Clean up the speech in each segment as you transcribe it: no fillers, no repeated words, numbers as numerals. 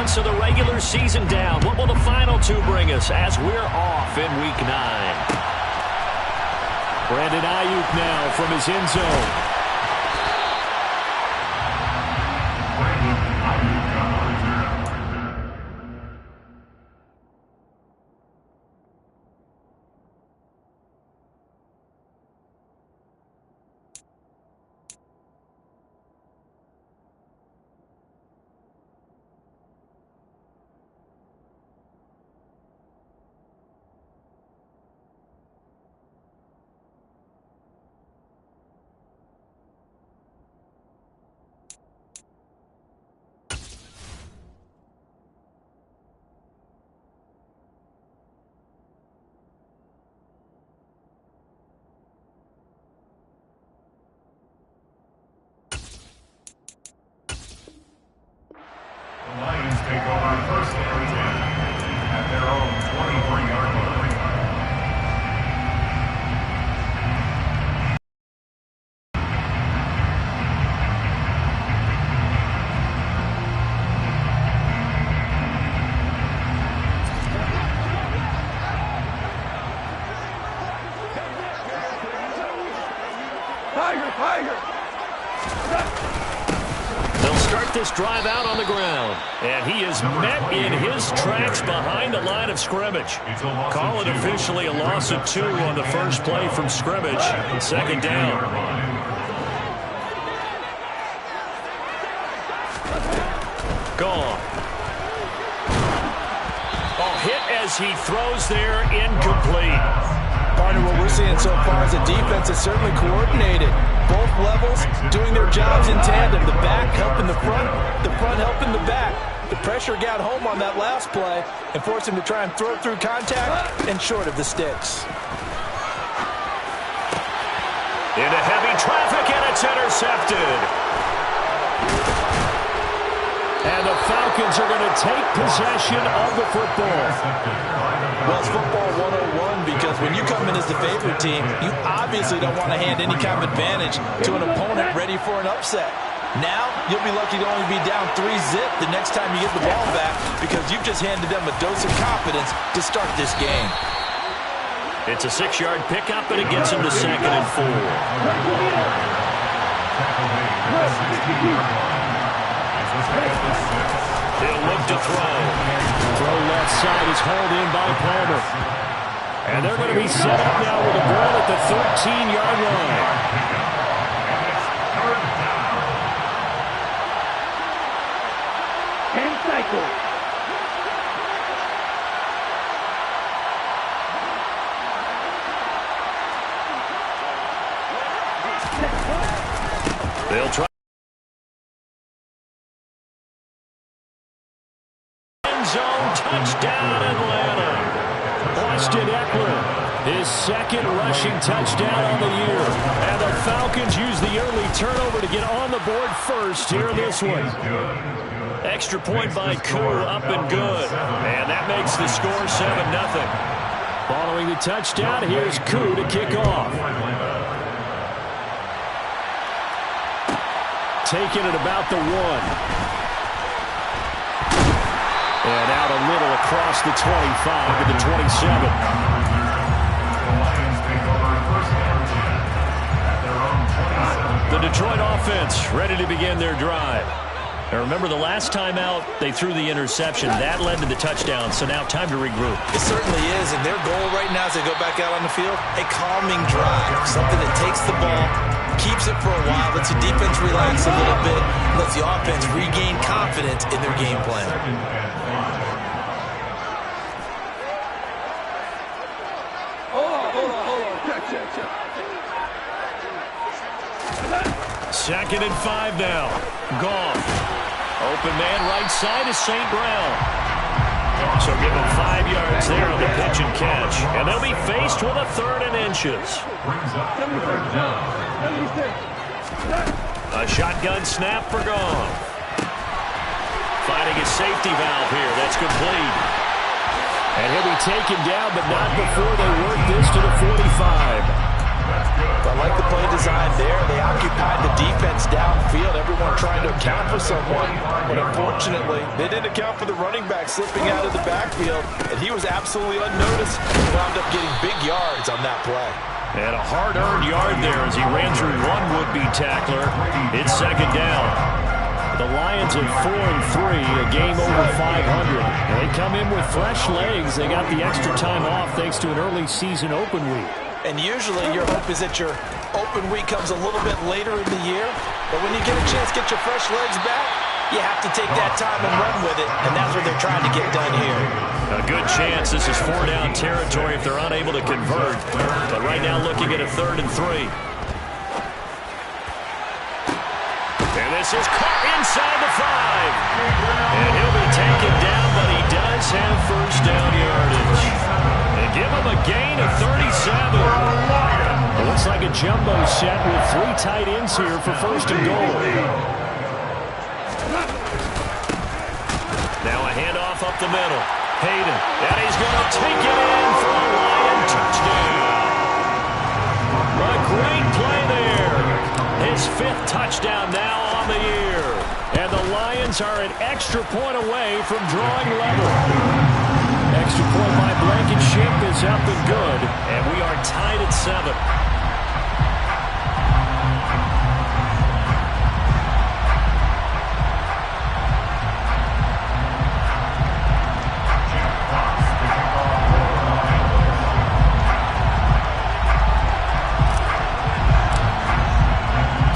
months of the regular season down. What will the final two bring us as we're off in Week 9? Brandon Ayuk now from his end zone. Lions take over first and 10 at their own 23-yard line. They'll start this drive out on the ground. And he is met in his tracks behind the line of scrimmage. Call it officially a loss of 2 on the first play from scrimmage. Second down. Gone. Hit as he throws there, incomplete. Partner, what we're seeing so far is the defense is certainly coordinated. Both levels doing their jobs in tandem. The back helping the front helping the back. The pressure got home on that last play and forced him to try and throw through contact and short of the sticks. Into heavy traffic, and it's intercepted. And the Falcons are going to take possession of the football. Well, it's football 101 because when you come in as the favorite team, you obviously don't want to hand any kind of advantage to an opponent ready for an upset. Now, you'll be lucky to only be down 3-zip the next time you get the ball back because you've just handed them a dose of confidence to start this game. It's a 6-yard pickup, and it gets him to 2nd and 4. He'll look to throw. Throw left side is hauled in by Palmer. And they're going to be set up now with a ball at the 13-yard line. And cycle. They'll try. Zone touchdown, Atlanta. Austin Eckler, his second rushing touchdown on the year. And the Falcons use the early turnover to get on the board first here in this one. Extra point by Koo, up and good. And that makes the score 7-0. Following the touchdown, here's Koo to kick off. Taking it about the 1. And out a little across the 25 to the 27. The Lions take over first and 10 at their own 27. The Detroit offense ready to begin their drive. Now remember, the last time out, they threw the interception. That led to the touchdown, so now time to regroup. It certainly is, and their goal right now as they go back out on the field, a calming drive, something that takes the ball, keeps it for a while, lets the defense relax a little bit, lets the offense regain confidence in their game plan. Second and 5 now. Gone. Open man right side is St. Brown. So give him 5 yards there on the pitch and catch. And they'll be faced with a 3rd and inches. A shotgun snap for Gone. Finding a safety valve here. That's complete. And he'll be taken down, but not before they work this to the 45. I like the play design there. They occupied the defense downfield, everyone trying to account for someone. But unfortunately, they didn't account for the running back slipping out of the backfield, and he was absolutely unnoticed. He wound up getting big yards on that play. And a hard-earned yard there as he ran through one would-be tackler. It's second down. The Lions at 4-3, a game over 500. They come in with fresh legs. They got the extra time off thanks to an early season open week. And usually your hope is that your open week comes a little bit later in the year. But when you get a chance to get your fresh legs back, you have to take that time and run with it. And that's what they're trying to get done here. A good chance this is 4-down territory if they're unable to convert. But right now looking at a 3rd and 3. And this is caught inside the 5. And he'll be taken down, but he does have first down yardage. They give him a gain of 37. It looks like a jumbo set with 3 tight ends here for first and goal. Now a handoff up the middle. Hayden, and he's going to take it in for a Lion touchdown. A great play there. His 5th touchdown now on the year. And the Lions are an extra point away from drawing level. Extra point by Blankenship is up and good. And we are tied at 7.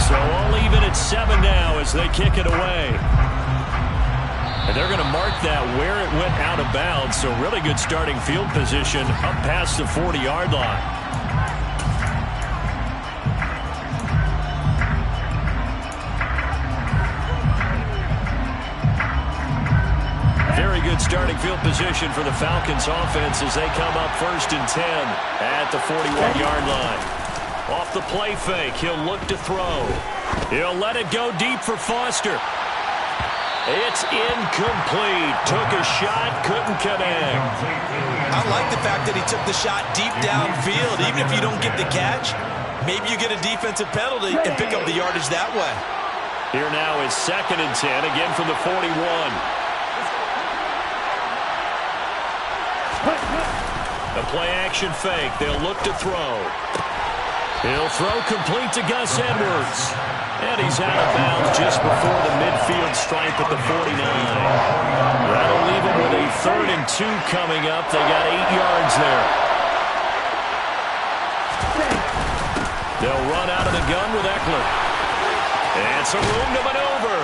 So all even at 7 now as they kick it away. And they're going to mark that where it went out of bounds. So really good starting field position up past the 40-yard line. Very good starting field position for the Falcons offense as they come up 1st and 10 at the 41-yard line. Off the play fake, he'll look to throw. He'll let it go deep for Foster. It's incomplete. Took a shot, couldn't connect. I like the fact that he took the shot deep downfield. Even if you don't get the catch, maybe you get a defensive penalty and pick up the yardage that way. Here now is 2nd and 10, again from the 41. A play-action fake. They'll look to throw. He'll throw complete to Gus Edwards. And he's out of bounds just before the midfield stripe at the 49. That'll leave him with a 3rd and 2 coming up. They got 8 yards there. They'll run out of the gun with Eckler. And some room to maneuver.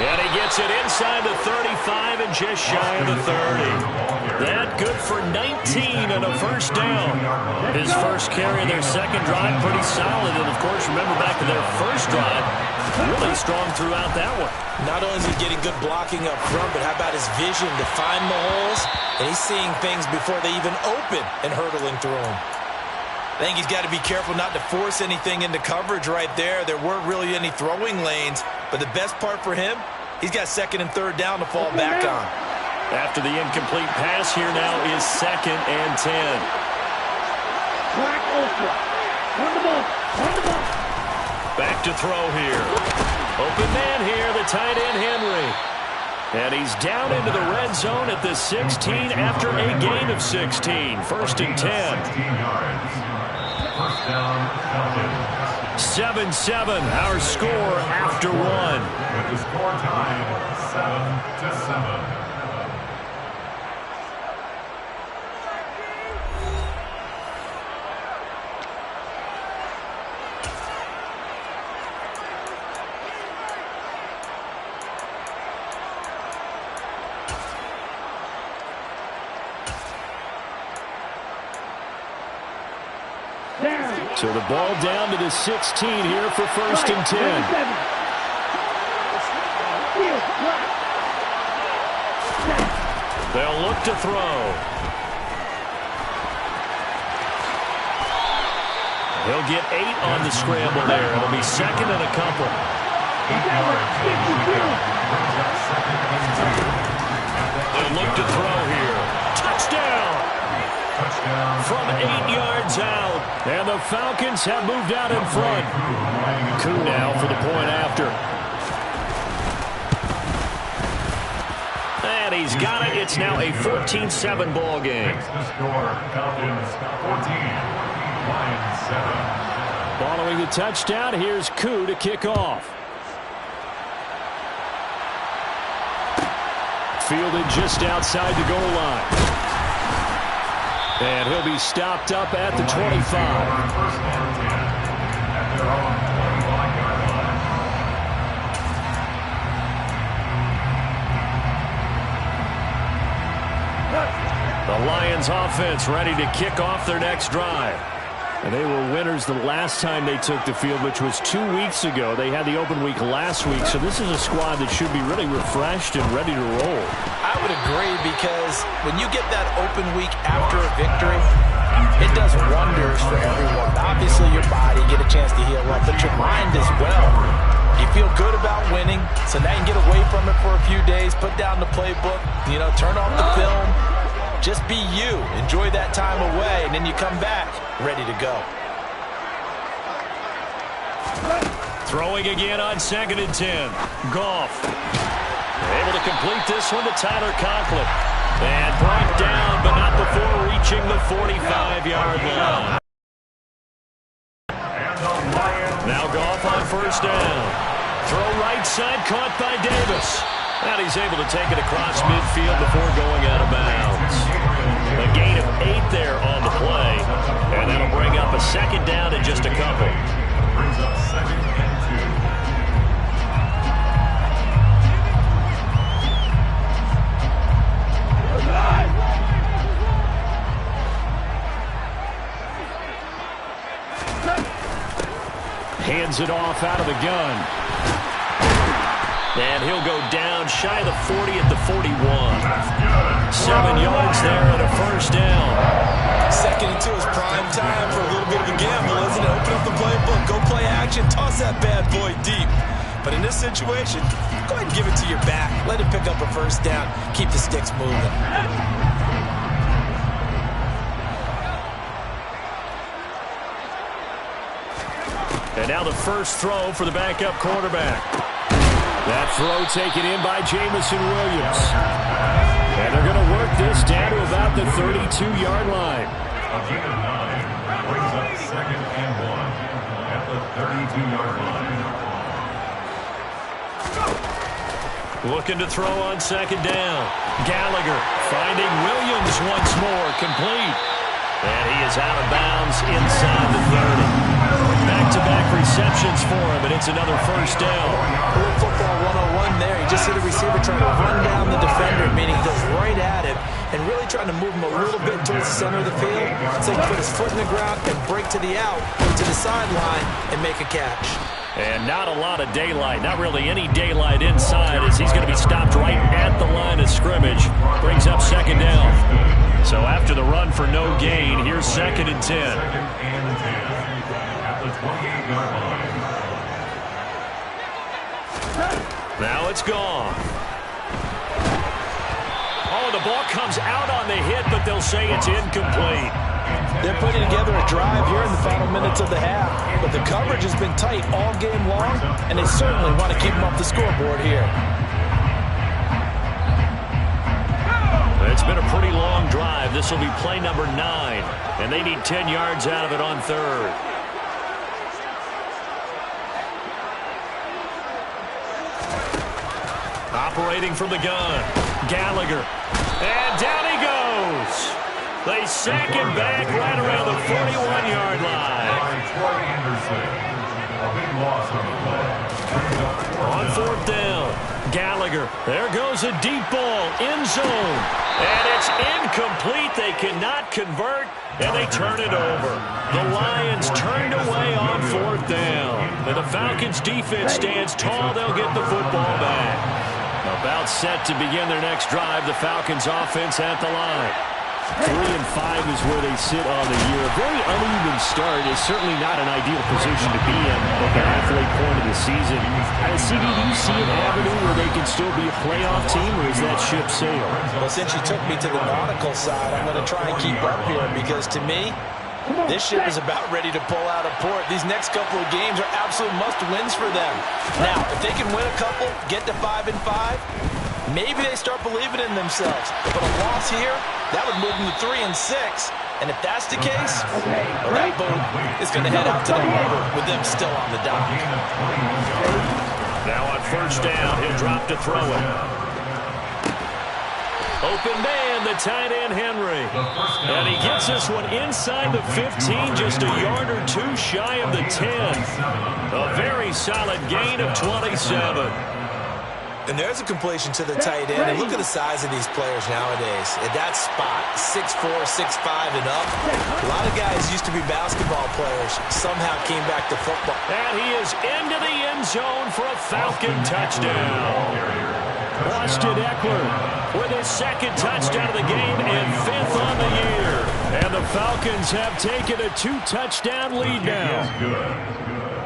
And he gets it inside the 35 and just shy of the 30. That good for 19 and a first down. His first carry of their second drive, pretty solid. And, of course, remember back to their first drive, really strong throughout that one. Not only is he getting good blocking up front, but how about his vision to find the holes? And he's seeing things before they even open and hurdling through them. I think he's got to be careful not to force anything into coverage right there. There weren't really any throwing lanes, but the best part for him, he's got 2nd and 3rd down to fall back on. After the incomplete pass, here now is 2nd and 10. Back to throw here. Open man here, the tight end Henry. And he's down into the red zone at the 16 after a gain of 16. 1st and 10. 7-7, our score after 1. With the score tied 7-7. So the ball down to the 16 here for 1st and 10. They'll look to throw. He'll get 8 on the scramble there. It'll be 2nd and a couple. They'll look to throw here. Touchdown! from 8 yards out. And the Falcons have moved out in front. Koo now for the point after. And he's got it. It's now a 14-7 ball game. The score, Falcons 14, Lions 7. Following the touchdown, here's Koo to kick off. Fielded just outside the goal line. And he'll be stopped up at the 25. First and 10 at their own 25-yard line. The Lions offense ready to kick off their next drive. And they were winners the last time they took the field, which was 2 weeks ago. They had the open week last week, so this is a squad that should be really refreshed and ready to roll. I would agree, because when you get that open week after a victory, it does wonders for everyone. Obviously, your body, get a chance to heal up, but your mind as well. You feel good about winning, so now you can get away from it for a few days, put down the playbook, turn off the film. Just be you. Enjoy that time away, and then you come back ready to go. Throwing again on 2nd and 10. Goff. Able to complete this one to Tyler Conklin. And brought down, but not before reaching the 45-yard line. Now Goff on 1st down. Throw right side, caught by Davis. And he's able to take it across midfield before going out of bounds. A gain of 8 there on the play. And that'll bring up a 2nd down in just a couple. Brings up 2nd and 2. Hands it off out of the gun. And he'll go down shy of the 40 at the 41. 7 yards there and a 1st down. 2nd and 2 is prime time for a little bit of a gamble, isn't it? Open up the playbook, go play action, toss that bad boy deep. But in this situation, go ahead and give it to your back. Let it pick up a 1st down. Keep the sticks moving. And now the first throw for the backup quarterback. That throw taken in by Jamison Williams. And they're going to work this down to about the 32-yard line. A gain of 9 brings up 2nd and 1 at the 32-yard line. Looking to throw on 2nd down. Gallagher finding Williams once more, complete. And he is out of bounds inside the 30. Back-to-back receptions for him, and it's another 1st down. Football 101 there. He just hit a receiver trying to run down the defender, meaning he goes right at him and really trying to move him a little bit towards the center of the field so he can put his foot in the ground and break to the out, to the sideline, and make a catch. And not a lot of daylight, not really any daylight inside, as he's going to be stopped right at the line of scrimmage. Brings up 2nd down. So after the run for no gain, here's 2nd and 10. 2nd and 10 at the 28-yard line. Now it's gone. Oh, the ball comes out on the hit, but they'll say it's incomplete. They're putting together a drive here in the final minutes of the half, but the coverage has been tight all game long, and they certainly want to keep them off the scoreboard here. It's been a pretty long drive. This will be play number 9, and they need 10 yards out of it on 3rd. Operating from the gun, Gallagher, and down he goes. They sack him back right around the 41-yard line. Troy Anderson, a big loss on the play. On 4th down, Gallagher. There goes a deep ball, end zone. And it's incomplete. They cannot convert, and they turn it over. The Lions turned away on 4th down. And the Falcons' defense stands tall. They'll get the football back. About set to begin their next drive. The Falcons' offense at the line. 3-5 is where they sit on the year. A very uneven start is certainly not an ideal position to be in at the halfway point of the season. CD, do you see an avenue where they can still be a playoff team, or is that ship sailed? Well, since you took me to the nautical side, I'm going to try and keep up here because, to me, this ship is about ready to pull out of port. These next couple of games are absolute must-wins for them. Now, if they can win a couple, get to 5-5, maybe they start believing in themselves. But a loss here, that would move them to 3-6. And if that's the case, well, that boat is going to head out to the harbor with them still on the dock. Now on first down, he'll drop to throw it. Open man, the tight end, Henry. And he gets this one inside the 15, just a yard or two shy of the 10. A very solid gain of 27. And there's a completion to the tight end. And look at the size of these players nowadays. At that spot, 6'4", 6'5", and up. A lot of guys used to be basketball players, somehow came back to football. And he is into the end zone for a Falcon touchdown. Austin Eckler with his second touchdown of the game and 5th on the year. And the Falcons have taken a 2-touchdown lead now.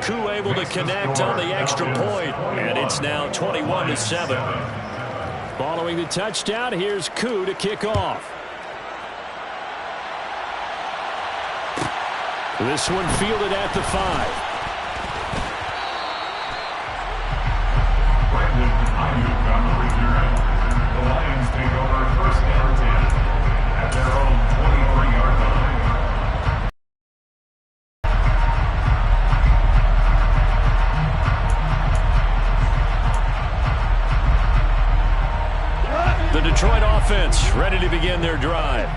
Koo able to connect on the extra point, and it's now 21-7. Following the touchdown, here's Koo to kick off. This one fielded at the 5. The Lions take over first and 10 at their own 23-yard line. The Detroit offense ready to begin their drive.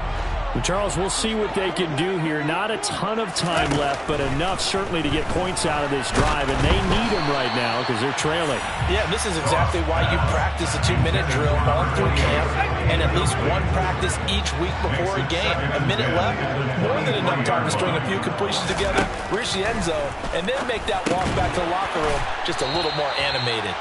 Well, Charles, we'll see what they can do here. Not a ton of time left, but enough certainly to get points out of this drive, and they need them right now because they're trailing. Yeah, this is exactly why you practice a 2-minute drill all through camp and at least one practice each week before a game. A minute left, more than enough time to string a few completions together, reach the end zone, and then make that walk back to the locker room just a little more animated.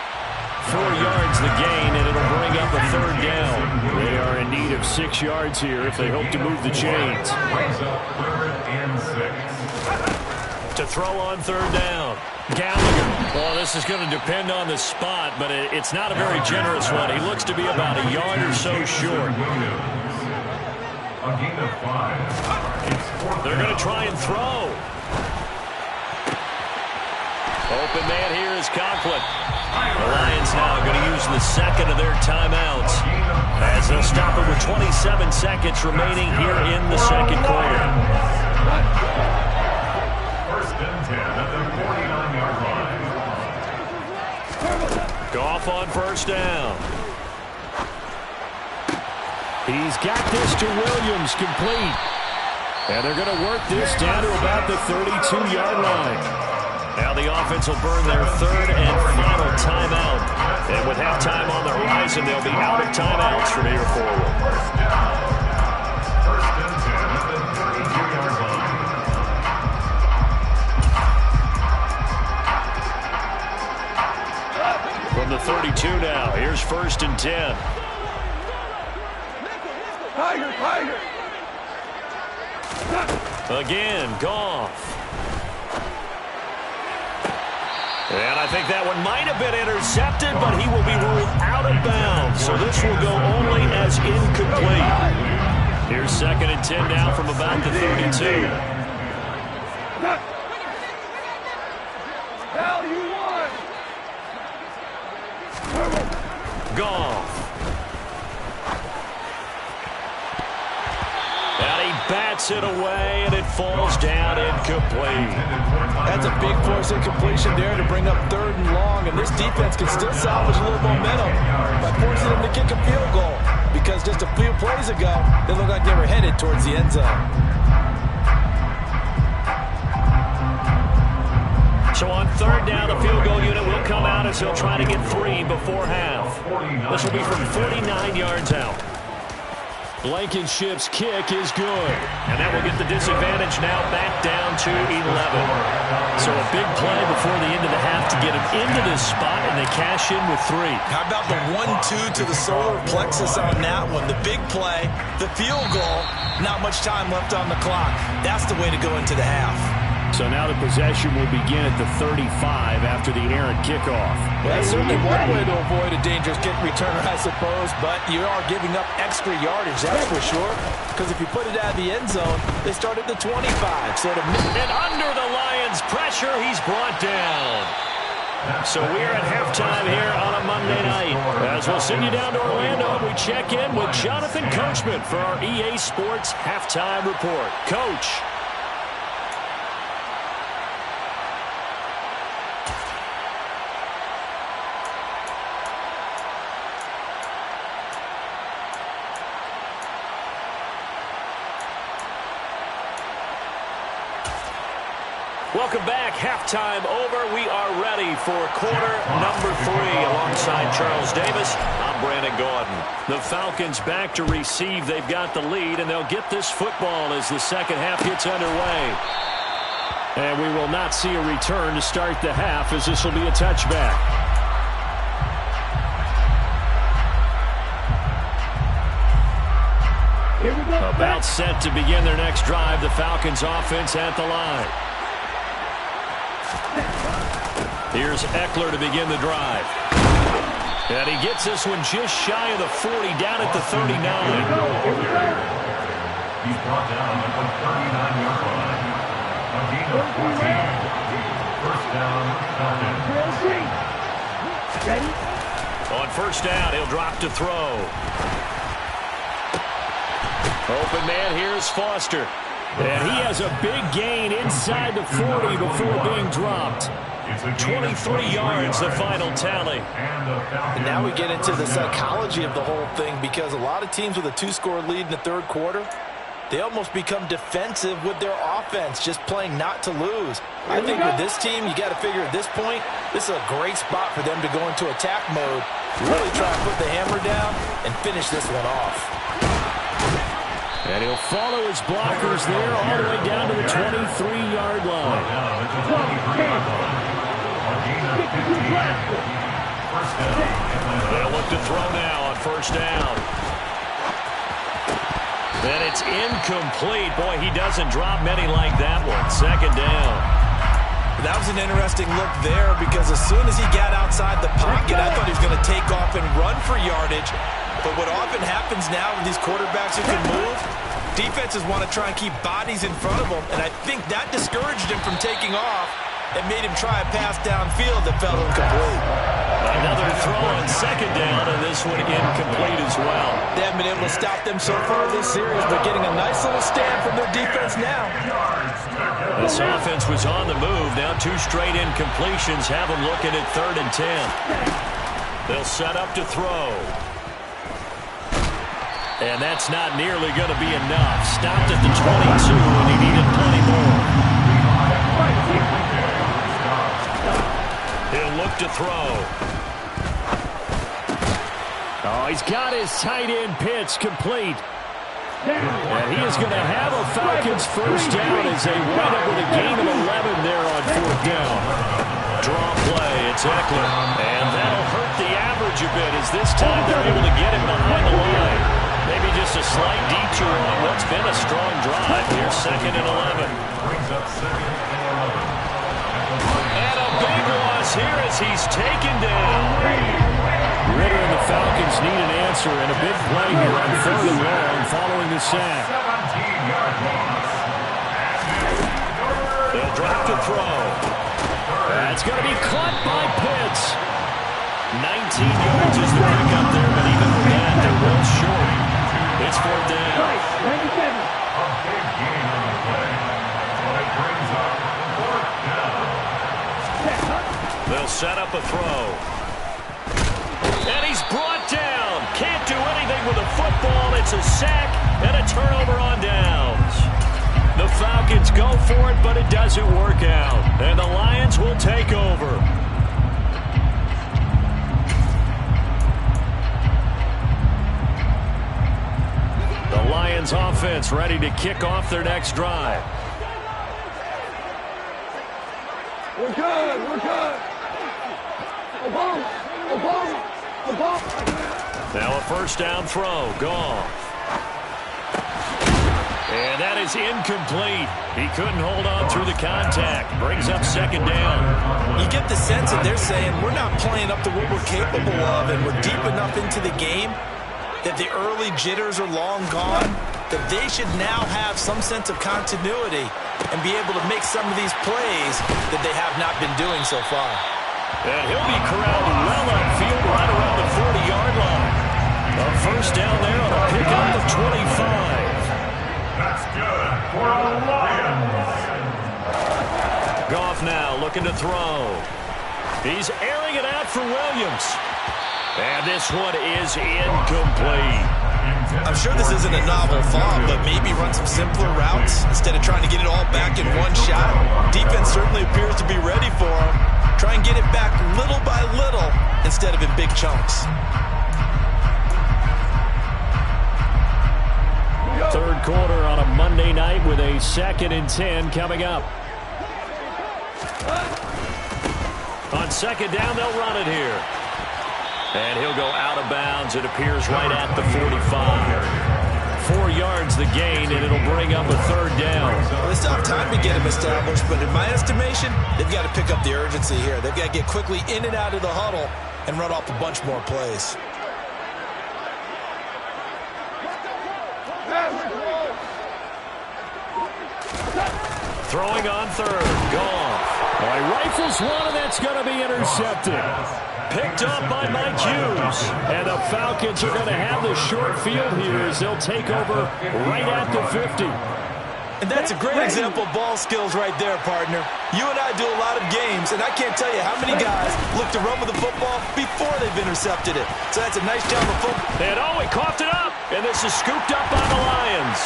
4 yards the gain, and it'll bring up a 3rd down. They are in need of 6 yards here if they hope to move the chains. Brings up 3rd and 6. To throw on 3rd down. Gallagher. Well, this is going to depend on the spot, but it's not a very generous one. He looks to be about a yard or so short. A gain of 5. They're going to try and throw. Open man here is Conklin. The Lions now going to use the second of their timeouts as they'll stop it with 27 seconds remaining here in the second quarter. First and 10 at the 49-yard line. Goff on first down. He's got this to Williams, complete. And they're going to work this down to about the 32-yard line. Now the offense will burn their 3rd and final timeout. And with halftime on the horizon, they'll be out of timeouts from here forward. First and 10 at the 32-yard line. From the 32 now, here's 1st and 10. Again, Goff. And I think that one might have been intercepted, but he will be ruled out of bounds. So this will go only as incomplete. Here's 2nd and 10 now from about the 32. Goff. And he bats it away, and it falls down incomplete. That's a big force incompletion there to bring up 3rd and long, and this defense can still salvage a little momentum by forcing them to kick a field goal because just a few plays ago, they looked like they were headed towards the end zone. So on 3rd down, the field goal unit will come out as he'll try to get 3 before half. This will be from 49 yards out. Blankenship's kick is good. And that will get the disadvantage now back down to 11. So a big play before the end of the half to get them into this spot, and they cash in with 3. How about the 1-2 to the solar plexus on that one? The big play, the field goal, not much time left on the clock. That's the way to go into the half. So now the possession will begin at the 35 after the errant kickoff. Well, that's certainly one way to avoid a dangerous kick returner, I suppose, but you are giving up extra yardage, that's for sure. Because if you put it out of the end zone, they start at the 25. And under the Lions' pressure, he's brought down. So we're at halftime here on a Monday night. As we'll send you down to Orlando, we check in with Jonathan Coachman for our EA Sports Halftime Report. Coach. Welcome back. Halftime over. We are ready for quarter number 3 alongside Charles Davis. I'm Brandon Gordon. The Falcons back to receive. They've got the lead, and they'll get this football as the second half gets underway. And we will not see a return to start the half, as this will be a touchback. About set to begin their next drive. The Falcons offense at the line. Here's Eckler to begin the drive. And he gets this one just shy of the 40, down at the 39. He's brought down at the 39-yard line. A gain of 14. First down, Falcons. On first down, he'll drop to throw. Open man, here's Foster. And he has a big gain inside the 40 before being dropped. 23 yards, the final tally. And now we get into the psychology of the whole thing, because a lot of teams with a 2-score lead in the third quarter, they almost become defensive with their offense, just playing not to lose. I think with this team, you got to figure at this point, this is a great spot for them to go into attack mode, really try to put the hammer down and finish this one off. And he'll follow his blockers there all the way down to the 23-yard line. They'll look to throw now on first down. And it's incomplete. Boy, he doesn't drop many like that one. Second down. That was an interesting look there, because as soon as he got outside the pocket, I thought he was going to take off and run for yardage. But what often happens now with these quarterbacks who can move, defenses want to try and keep bodies in front of them, and I think that discouraged him from taking off and made him try a pass downfield that fell incomplete. Another throw on second down, and this one incomplete as well. They haven't been able to stop them so far this series, but getting a nice little stand from their defense now. This offense was on the move. Now 2 straight incompletions have them looking at 3rd and 10. They'll set up to throw. And that's not nearly going to be enough. Stopped at the 22, and he needed plenty more. He'll look to throw. Oh, he's got his tight end pitch complete. And he is going to have a Falcons first down as they wind up with a gain of 11 there on 4th down. Draw play, it's Eckler. And that'll hurt the average a bit, as this time they're able to get him behind the line. Maybe just a slight detour on what's been a strong drive. Here's 2nd and 11. And a big loss here as he's taken down. Ritter and the Falcons need an answer, and a big play here on 3rd and long following the sack. They'll drop to throw. That's going to be caught by Pitts. 19 yards is the pickup there, but even with that, they're well short. It's 4th down. A big gain on the play, but it brings up 4th down. They'll set up a throw. And he's brought down. Can't do anything with the football. It's a sack and a turnover on downs. The Falcons go for it, but it doesn't work out. And the Lions will take over. The Falcons offense ready to kick off their next drive. We're good. We're good. Now a first down throw. Goff. And that is incomplete. He couldn't hold on through the contact. Brings up second down. You get the sense that they're saying we're not playing up to what we're capable of, and we're deep enough into the game that the early jitters are long gone, that they should now have some sense of continuity and be able to make some of these plays that they have not been doing so far. And he'll be corralled well upfield right around the 40-yard line. A first down there on a pickup of 25. That's good for the Lions. Goff now looking to throw. He's airing it out for Williams. And this one is incomplete. I'm sure this isn't a novel thought, but maybe run some simpler routes instead of trying to get it all back in one shot. Defense certainly appears to be ready for him. Try and get it back little by little instead of in big chunks. Third quarter on a Monday night with a 2nd and 10 coming up. On second down, they'll run it here. And he'll go out of bounds. It appears right at the 45. 4 yards the gain, and it'll bring up a third down. Well, they still have time to get him established, but in my estimation, they've got to pick up the urgency here. They've got to get quickly in and out of the huddle and run off a bunch more plays. Throwing on third. Goff. Well, he rifles one, and that's going to be intercepted. Picked up by Mike Hughes. And the Falcons are going to have the short field here as they'll take over right at the 50. And that's a great example of ball skills right there, partner. You and I do a lot of games, and I can't tell you how many guys look to run with the football before they've intercepted it. So that's a nice job of football. And oh, he coughed it up. And this is scooped up by the Lions.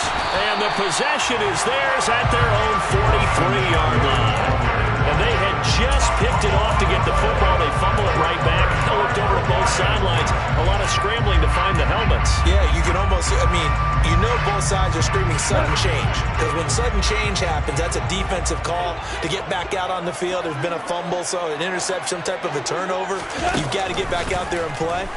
And the possession is theirs at their own 43-yard line. And they had just picked it off to get the football. They fumble it right back. They looked over at both sidelines. A lot of scrambling to find the helmets. Yeah, you can almost, you know both sides are screaming sudden change. Because when sudden change happens, that's a defensive call to get back out on the field. There's been a fumble, so an interception, some type of a turnover. You've got to get back out there and play.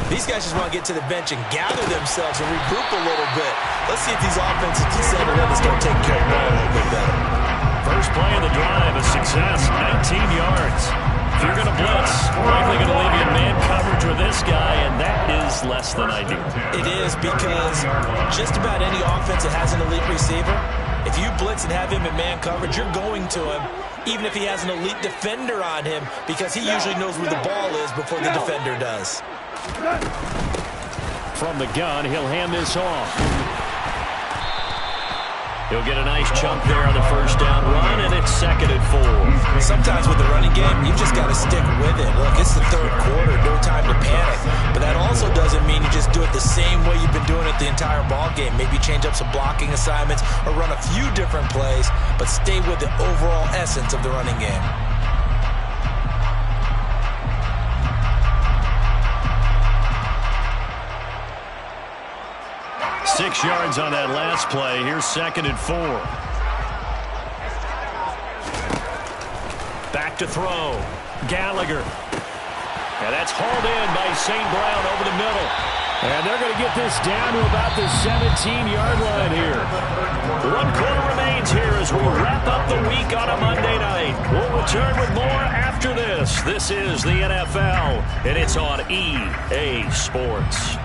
These guys just want to get to the bench and gather themselves and regroup a little bit. Let's see if these offenses can settle in and start taking care of the ball a little bit better. First play of the drive, a success, 19 yards. If you're going to blitz, likely going to leave you in man coverage with this guy, and that is less than ideal. It is, because just about any offense that has an elite receiver, if you blitz and have him in man coverage, you're going to him, even if he has an elite defender on him, because he usually knows where the ball is before the defender does. From the gun, he'll hand this off. He'll get a nice chunk there on the first down run, and it's 2nd and 4. Sometimes with the running game, you've just got to stick with it. Look, it's the third quarter, no time to panic. But that also doesn't mean you just do it the same way you've been doing it the entire ball game. Maybe change up some blocking assignments or run a few different plays, but stay with the overall essence of the running game. 6 yards on that last play. Here's 2nd and 4. Back to throw. Gallagher. And that's hauled in by St. Brown over the middle. And they're going to get this down to about the 17-yard line here. 1 quarter remains here as we wrap up the week on a Monday night. We'll return with more after this. This is the NFL, and it's on EA Sports.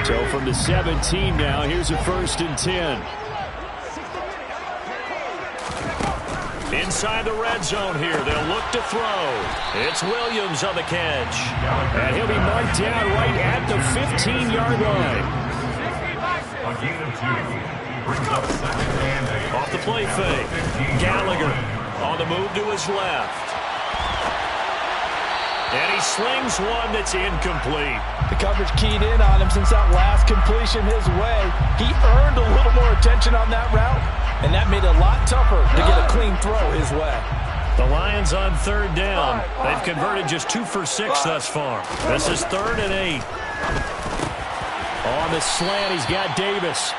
So from the 17 now, here's a 1st and 10. Inside the red zone here, they'll look to throw. It's Williams on the catch. And he'll be marked down right at the 15-yard line. A gain of 2. Brings up 2nd and 8. Off the play fake. Gallagher on the move to his left. And he slings one that's incomplete. The coverage keyed in on him since that last completion his way. He earned a little more attention on that route, and that made it a lot tougher to get a clean throw his way. The Lions on 3rd down. They've converted just 2 for 6 thus far. This is 3rd and 8. On the slant, he's got Davis.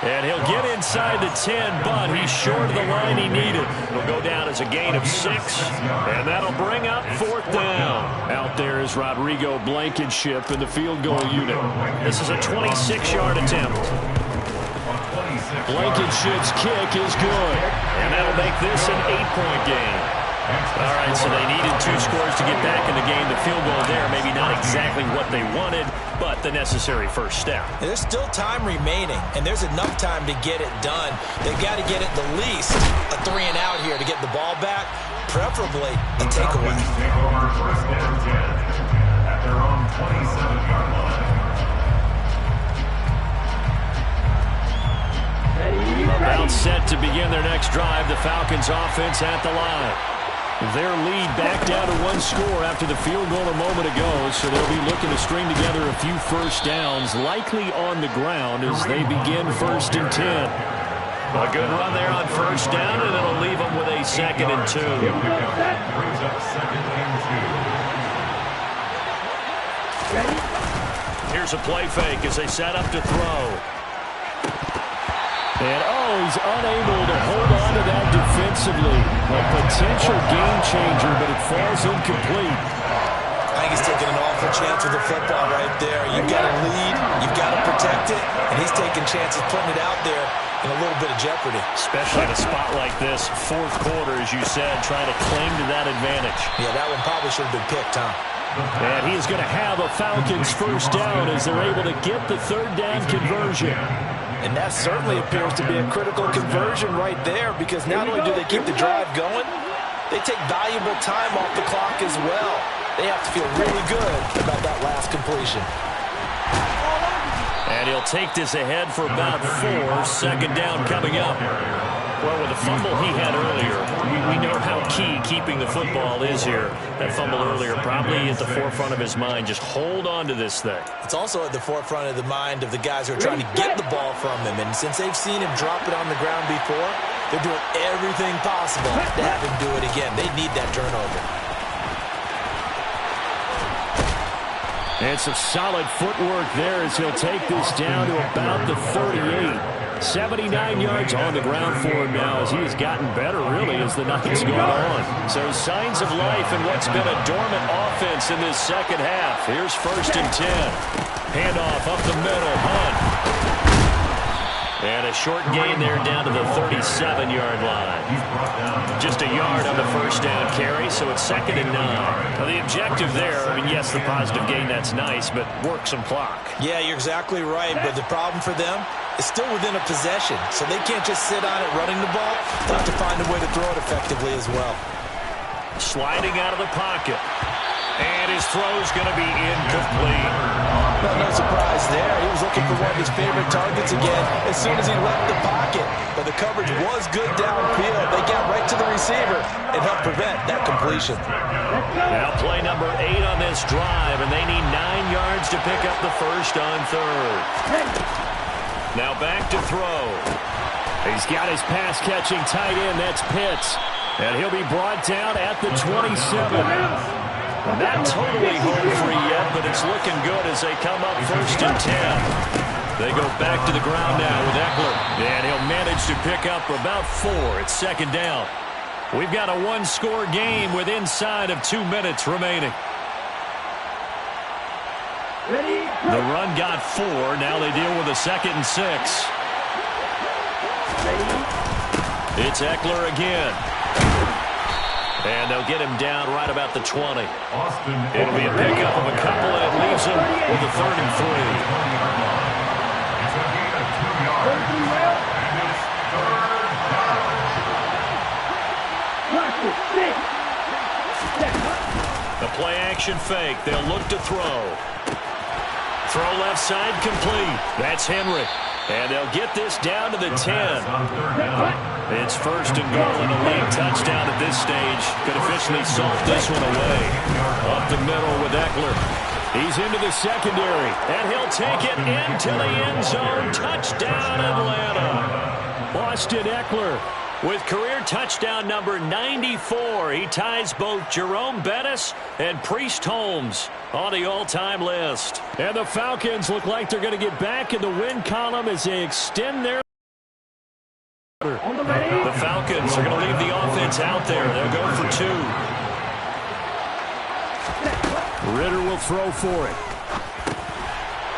And he'll get inside the 10, but he's short of the line he needed. It'll go down as a gain of 6, and that'll bring up 4th down. Out there is Rodrigo Blankenship in the field goal unit. This is a 26-yard attempt. Blankenship's kick is good, and that'll make this an 8-point game. All right, so they needed 2 scores to get back in the game. The field goal there, maybe not exactly what they wanted, but the necessary first step. There's still time remaining, and there's enough time to get it done. They've got to get it the least a 3-and-out here to get the ball back, preferably a takeaway. Take over first and 10 at their own 27-yard line. About set to begin their next drive. The Falcons offense at the line. Their lead back down to 1 score after the field goal a moment ago, so they'll be looking to string together a few first downs, likely on the ground as they begin 1st and 10. A good run there on first down, and it'll leave them with a 2nd and 2. Brings up 2nd and 2. Here's a play fake as they set up to throw. And, he's unable to hold on to that defensively. A potential game changer, but it falls incomplete. I think he's taking an awful chance with the football right there. You've got to lead, you've got to protect it, and he's taking chances putting it out there in a little bit of jeopardy. Especially in a spot like this, 4th quarter, as you said, trying to cling to that advantage. Yeah, that one probably should have been picked, huh? And he's going to have a Falcons first down as they're able to get the 3rd down conversion. And that certainly appears to be a critical conversion right there, because not only do they keep the drive going, they take valuable time off the clock as well. They have to feel really good about that last completion. And he'll take this ahead for about 4. 2nd down coming up. Well, with the fumble he had earlier, we know how key keeping the football is here. That fumble earlier probably at the forefront of his mind. Just hold on to this thing. It's also at the forefront of the mind of the guys who are trying to get the ball from him. And since they've seen him drop it on the ground before, they're doing everything possible to have him do it again. They need that turnover. And some solid footwork there as he'll take this down to about the 38. 79 yards on the ground for him now as he has gotten better, really, as the night's gone on. So signs of life in what's been a dormant offense in this second half. Here's 1st and 10. Handoff up the middle. Hunt. And a short gain there down to the 37-yard line. Just a yard on the first down carry, so it's 2nd and 9. Now the objective there, I mean, yes, the positive gain, that's nice, but work some clock. Yeah, you're exactly right, but the problem for them is still within a possession, so they can't just sit on it running the ball. They have to find a way to throw it effectively as well. Sliding out of the pocket. And his throw's going to be incomplete. No surprise there. He was looking for one of his favorite targets again as soon as he left the pocket. But the coverage was good downfield. They got right to the receiver and helped prevent that completion. Now play number 8 on this drive, and they need 9 yards to pick up the first on 3rd. Now back to throw. He's got his pass-catching tight end. That's Pitts. And he'll be brought down at the 27. Not totally home free yet, but it's looking good as they come up 1st and 10. They go back to the ground now with Eckler. And he'll manage to pick up about 4. It's 2nd down. We've got a 1-score game with inside of 2 minutes remaining. The run got 4. Now they deal with a 2nd and 6. It's Eckler again. And they'll get him down right about the 20. It'll be a pickup of a couple, and it leaves him with a 3rd and 3. It's a gain of 2 yards. And it's 3rd down. The play action fake. They'll look to throw. Throw left side complete. That's Henry. And they'll get this down to the 10. It's 1st and goal and a lead touchdown at this stage. Could officially salt this one away. Up the middle with Eckler. He's into the secondary, and he'll take it into the end zone. Touchdown, Atlanta. Austin Eckler With career touchdown number 94, he ties both Jerome Bettis and Priest Holmes on the all-time list. And the Falcons look like they're going to get back in the win column as they extend their... The Falcons are going to leave the offense out there. They'll go for 2. Ritter will throw for it.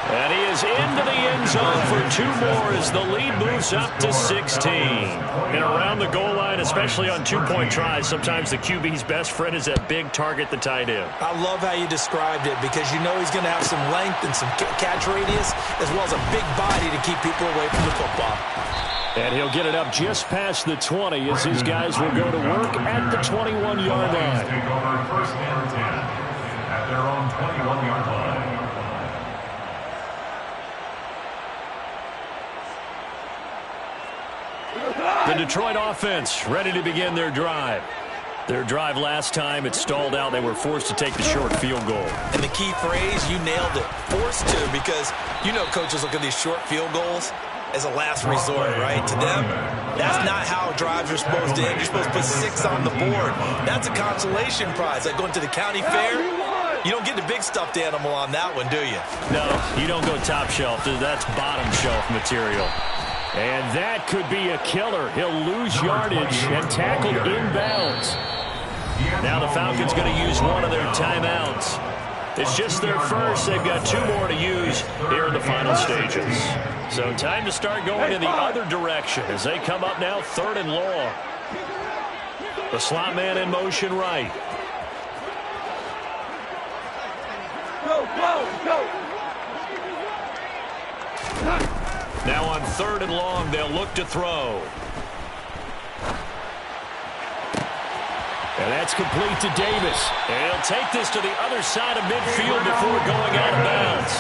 And he is into the end zone for 2 more as the lead moves up to 16. And around the goal line, especially on 2-point tries, sometimes the QB's best friend is that big target, the tight end. I love how you described it because you know he's going to have some length and some catch radius as well as a big body to keep people away from the football. And he'll get it up just past the 20 as his guys will go to work at the 21-yard line. Take over first and 10 at their own 21-yard line. The Detroit offense ready to begin their drive. Their drive last time, it stalled out. They were forced to take the short field goal. And the key phrase, you nailed it, forced to, because you know coaches look at these short field goals as a last resort, right? To them, that's not how drives are supposed to end. You're supposed to put 6 on the board. That's a consolation prize. Like going to the county fair, you don't get the big stuffed animal on that one, do you? No, you don't go top shelf. That's bottom shelf material. And that could be a killer. He'll lose yardage and tackled inbounds. Now the Falcons going to use one of their timeouts. It's just their first. They've got 2 more to use here in the final stages. So time to start going in the other direction as they come up now 3rd and long. The slot man in motion right. Go, go, go. Now on 3rd and long, they'll look to throw. And that's complete to Davis. And he'll take this to the other side of midfield before going out of bounds.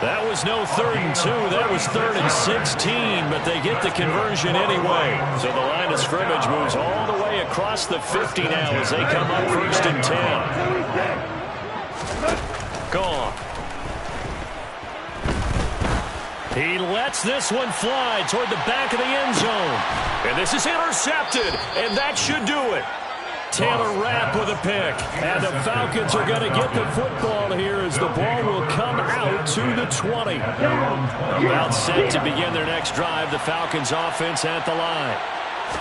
That was no 3rd and 2. That was 3rd and 16, but they get the conversion anyway. So the line of scrimmage moves all the way across the 50 now as they come up 1st and 10. Gone. He lets this one fly toward the back of the end zone. And this is intercepted, and that should do it. Taylor Rapp with a pick. And the Falcons are going to get the football here as the ball will come out to the 20. About set to begin their next drive, the Falcons offense at the line.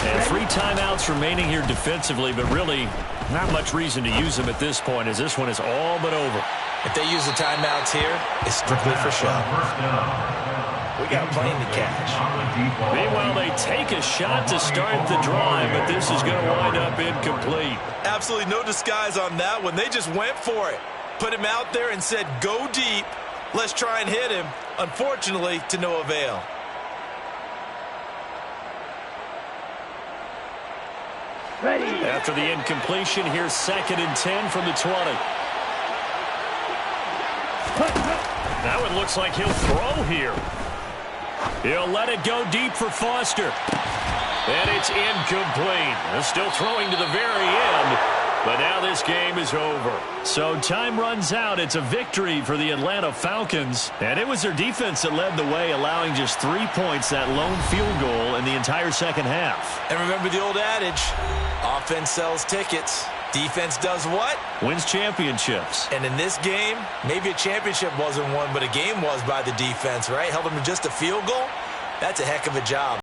And 3 timeouts remaining here defensively, but really not much reason to use them at this point as this one is all but over. If they use the timeouts here, it's strictly for show. We got plenty to catch. Meanwhile, they take a shot to start the drive, but this is going to wind up incomplete. Absolutely no disguise on that one. They just went for it. Put him out there and said, go deep. Let's try and hit him. Unfortunately, to no avail. Ready. After the incompletion, here's 2nd and 10 from the 20. That one looks like he'll throw here. He'll let it go deep for Foster. And it's incomplete. They're still throwing to the very end. But now this game is over. So time runs out. It's a victory for the Atlanta Falcons. And it was their defense that led the way, allowing just 3 points, that lone field goal in the entire second half. And remember the old adage, offense sells tickets. Defense does what? Wins championships. And in this game, maybe a championship wasn't won, but a game was by the defense, right? Held them to just a field goal. That's a heck of a job.